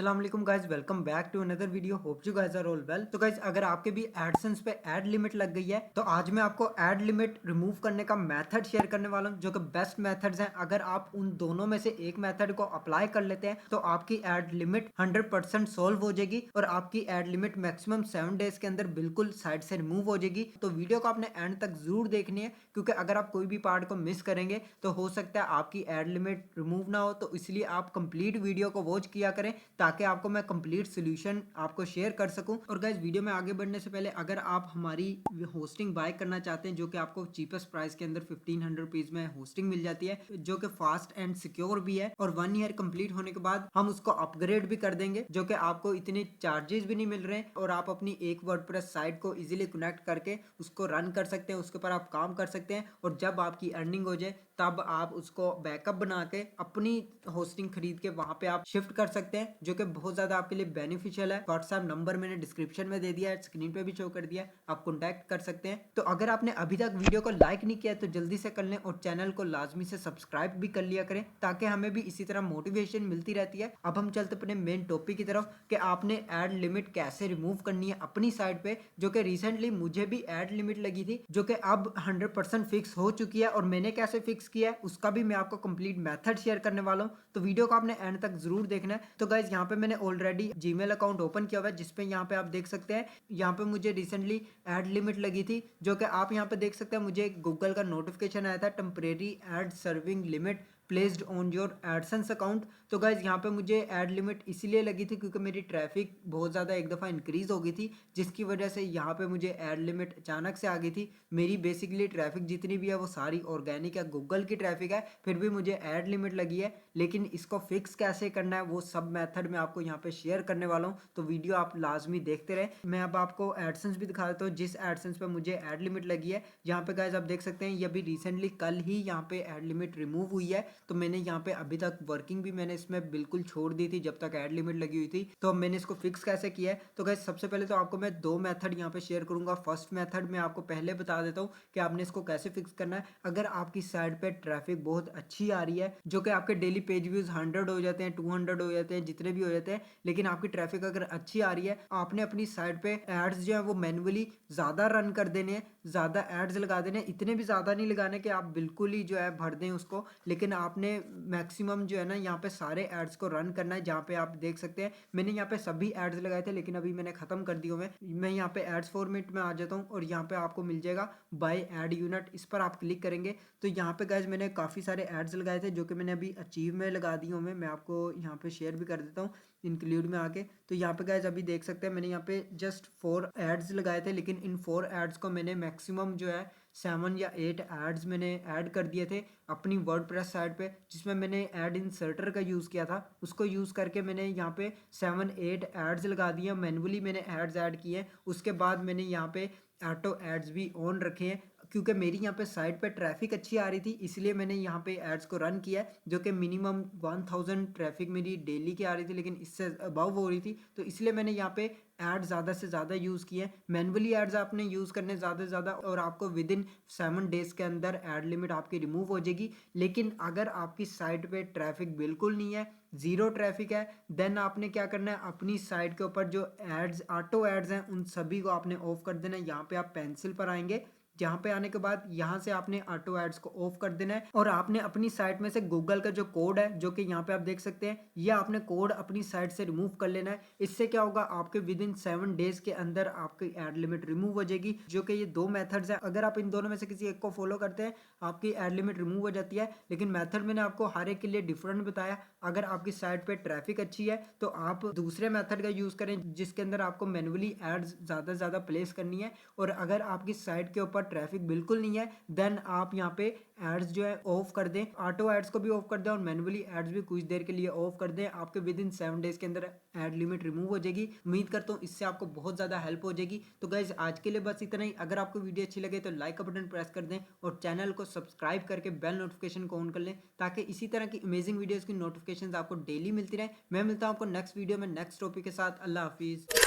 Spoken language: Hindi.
अस्सलाम वालेकुम guys, welcome back to another video. Hope you guys are all well. तो गाइस, अगर आपके भी एडसेंस पे ऐड लिमिट लग गई है तो आज मैं आपको ऐड लिमिट रिमूव करने का मेथड शेयर करने वाला हूं, जो कि बेस्ट मेथड्स हैं। अगर आप उन दोनों में से एक मेथड को अप्लाई कर लेते हैं तो आपकी ऐड लिमिट 100% सोल्व हो जाएगी और आपकी ऐड लिमिट मैक्सिमम 7 डेज के अंदर बिल्कुल साइड से रिमूव हो जाएगी। तो वीडियो को आपने एंड तक जरूर देखनी है, क्योंकि अगर आप कोई भी पार्ट को मिस करेंगे तो हो सकता है आपकी ऐड लिमिट रिमूव ना हो। तो इसलिए आप कंप्लीट वीडियो को वॉच किया करें ताकि आपको मैं कंप्लीट सोल्यूशन आपको शेयर कर सकूं। और गाइस, वीडियो में आगे बढ़ने से पहले अगर आप हमारी होस्टिंग बाय करना चाहते हैं, जो कि आपको चीपेस्ट प्राइस के अंदर 1500 रुपीज में होस्टिंग मिल जाती है, जो कि फास्ट एंड सिक्योर भी है, और 1 ईयर कंप्लीट होने के बाद हम उसको अपग्रेड भी कर देंगे, जो कि आपको इतने चार्जेस भी नहीं मिल रहे हैं और आप अपनी एक वर्डप्रेस साइट को इजीली कनेक्ट करके उसको रन कर सकते हैं, उसके ऊपर आप काम कर सकते हैं। और जब आपकी अर्निंग हो जाए तब आप उसको बैकअप बना के अपनी होस्टिंग खरीद के वहां पे आप शिफ्ट कर सकते हैं, जो कि बहुत ज्यादा आपके लिए बेनिफिशियल है। व्हाट्सएप नंबर मैंने डिस्क्रिप्शन में दे दिया है, स्क्रीन पे भी शो कर दिया है, आप कॉन्टैक्ट कर सकते हैं। तो अगर आपने अभी तक वीडियो को लाइक नहीं किया तो जल्दी से कर लें और चैनल को लाजमी से सब्सक्राइब भी कर लिया करें, ताकि हमें भी इसी तरह मोटिवेशन मिलती रहती है। अब हम चलते अपने मेन टॉपिक की तरफ कि आपने ऐड लिमिट कैसे रिमूव करनी है अपनी साइट पे, जो कि रिसेंटली मुझे भी ऐड लिमिट लगी थी, जो कि अब 100% फिक्स हो चुकी है। और मैंने कैसे फिक्स किया है उसका भी मैं आपको कंप्लीट मेथड शेयर करने वाला हूं, तो वीडियो को आपने एंड तक जरूर देखना है। तो गाइज, यहाँ पे मैंने ऑलरेडी जीमेल अकाउंट ओपन किया हुआ है, जिसपे यहाँ पे आप देख सकते हैं, यहाँ पे मुझे रिसेंटली ऐड लिमिट लगी थी, जो कि आप यहाँ पे देख सकते हैं। मुझे गूगल का नोटिफिकेशन आया था, temporary ad serving limit placed on your AdSense account. तो गाइज, यहाँ पे मुझे ऐड लिमिट इसलिए लगी थी क्योंकि मेरी ट्रैफिक बहुत ज़्यादा एक दफ़ा इंक्रीज हो गई थी, जिसकी वजह से यहाँ पे मुझे ऐड लिमिट अचानक से आ गई थी। मेरी बेसिकली ट्रैफिक जितनी भी है वो सारी ऑर्गेनिक है, गूगल की ट्रैफिक है, फिर भी मुझे ऐड लिमिट लगी है। लेकिन इसको फिक्स कैसे करना है वो सब मेथड मैं आपको यहाँ पे शेयर करने वाला हूँ, तो वीडियो आप लाजमी देखते रहे। मैं अब आपको एडसेंस भी दिखा देता हूँ जिस एडसेंस पे मुझे ऐड लिमिट लगी है। यहाँ पे गाइज आप देख सकते हैं, ये भी रिसेंटली कल ही यहाँ पे ऐड लिमिट रिमूव हुई है। तो मैंने यहाँ पे अभी तक वर्किंग भी मैंने इसमें बिल्कुल छोड़ दी थी जब तक ऐड लिमिट लगी हुई थी। तो अब मैंने इसको फिक्स कैसे किया है, तो गाइस सबसे पहले तो आपको मैं दो मेथड यहाँ पे शेयर करूंगा। फर्स्ट मेथड मैं आपको पहले बता देता हूँ कि आपने इसको कैसे फिक्स करना है। अगर आपकी साइट पे ट्रैफिक बहुत अच्छी आ रही है, जो कि आपके डेली पेज व्यूज 100 हो जाते हैं, 200 हो जाते हैं, जितने भी हो जाते हैं, लेकिन आपकी ट्रैफिक अगर अच्छी आ रही है, आपने अपनी साइट पे एड्स जो है वो मैनुअली ज्यादा रन कर देने हैं, ज्यादा एड्स लगा देने, इतने भी ज्यादा नहीं लगाने कि आप बिल्कुल ही जो है भर दें उसको, लेकिन आपने मैक्सिमम जो है ना यहाँ पे सारे एड्स को रन करना है। जहाँ पे आप देख सकते हैं मैंने यहाँ पे सभी एड्स लगाए थे, लेकिन अभी मैंने खत्म कर दिए हुए। मैं यहाँ पे एड्स फॉर्मेट में आ जाता हूँ और यहाँ पे आपको मिल जाएगा बाय एड यूनिट, इस पर आप क्लिक करेंगे तो यहाँ पे गाइज मैंने काफ़ी सारे एड्स लगाए थे, जो कि मैंने अभी अचीव में लगा दिए हुए। मैं आपको यहाँ पे शेयर भी कर देता हूँ इंक्लूड में आके। तो यहाँ पे गाइज अभी देख सकते हैं मैंने यहाँ पे जस्ट 4 एड्स लगाए थे, लेकिन इन 4 एड्स को मैंने मैक्सिमम जो है 7 या 8 एड्स मैंने ऐड कर दिए थे अपनी वर्डप्रेस साइट पे, जिसमें मैंने ऐड इंसर्टर का यूज़ किया था। उसको यूज़ करके मैंने यहाँ पे 7-8 एड्स लगा दिए, मैनुअली मैंने एड्स ऐड किए। उसके बाद मैंने यहाँ पे ऑटो एड्स भी ऑन रखे हैं, क्योंकि मेरी यहाँ पे साइट पे ट्रैफिक अच्छी आ रही थी, इसलिए मैंने यहाँ पे एड्स को रन किया है, जो कि मिनिमम 1000 ट्रैफिक मेरी डेली की आ रही थी, लेकिन इससे अबव हो रही थी, तो इसलिए मैंने यहाँ पे एड ज़्यादा से ज़्यादा यूज़ किए। मैनुअली एड्स आपने यूज़ करने ज़्यादा से ज़्यादा, और आपको विद इन 7 डेज के अंदर एड लिमिट आपकी रिमूव हो जाएगी। लेकिन अगर आपकी साइट पे ट्रैफिक बिल्कुल नहीं है, जीरो ट्रैफिक है, देन आपने क्या करना है, अपनी साइट के ऊपर जो एड्स ऑटो एड्स हैं उन सभी को आपने ऑफ कर देना है। यहाँ पे आप पेंसिल पर आएंगे, जहाँ पे आने के बाद यहाँ से आपने ऑटो एड्स को ऑफ कर देना है, और आपने अपनी साइट में से गूगल का जो कोड है, जो कि यहाँ पे आप देख सकते हैं, ये आपने कोड अपनी साइट से रिमूव कर लेना है। इससे क्या होगा, आपके विद इन 7 डेज के अंदर आपकी एड लिमिट रिमूव हो जाएगी। जो कि ये दो मेथड्स हैं, अगर आप इन दोनों में से किसी एक को फॉलो करते हैं आपकी एड लिमिट रिमूव हो जाती है। लेकिन मेथड मैंने आपको हर एक के लिए डिफरेंट बताया। अगर आपकी साइट पे ट्रैफिक अच्छी है तो आप दूसरे मेथड का यूज करें, जिसके अंदर आपको मैनुअली एड्स ज्यादा से ज्यादा प्लेस करनी है। और अगर आपकी साइट के ऊपर ट्रैफिक बिल्कुल नहीं है, देन आप यहाँ पे एड्स जो है ऑफ कर दें, ऑटो एड्स को भी ऑफ कर दें और मैनुअली एड्स भी कुछ देर के लिए ऑफ कर दें। आपके विद इन 7 डेज के अंदर एड लिमिट रिमूव हो जाएगी। उम्मीद करता हूँ इससे आपको बहुत ज्यादा हेल्प हो जाएगी। तो गाइज, आज के लिए बस इतना ही। अगर आपको वीडियो अच्छी लगे तो लाइक का बटन प्रेस कर दें और चैनल को सब्सक्राइब करके बेल नोटिफिकेशन को ऑन कर लें, ताकि इसी तरह की अमेजिंग वीडियोस की नोटिफिकेशन आपको डेली मिलती रहे। मैं मिलता हूँ आपको नेक्स्ट वीडियो में नेक्स्ट टॉपिक के साथ। अल्लाह हाफिज।